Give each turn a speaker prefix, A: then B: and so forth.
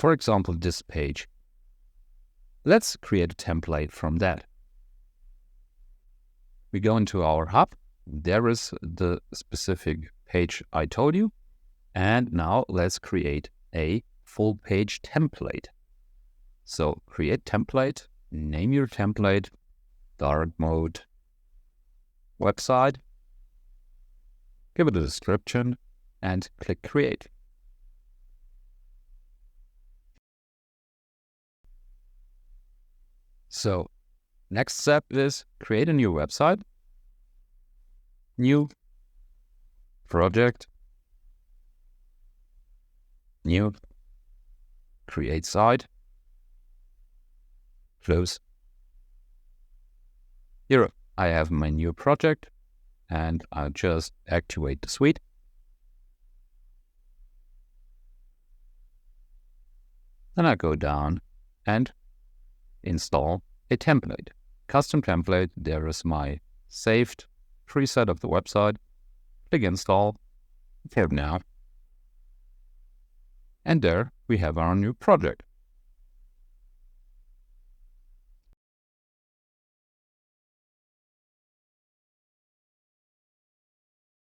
A: For example, this page. Let's create a template from that. We go into our hub. There is the specific page I told you. And now let's create a full page template. So create template, name your template, dark mode, website, give it a description, and click create. So next step is create a new website, new project, new, create site, close. Here I have my new project and I'll just activate the suite. Then I go down and install a template. Custom template, there is my saved preset of the website. Click install, save now. And there we have our new project.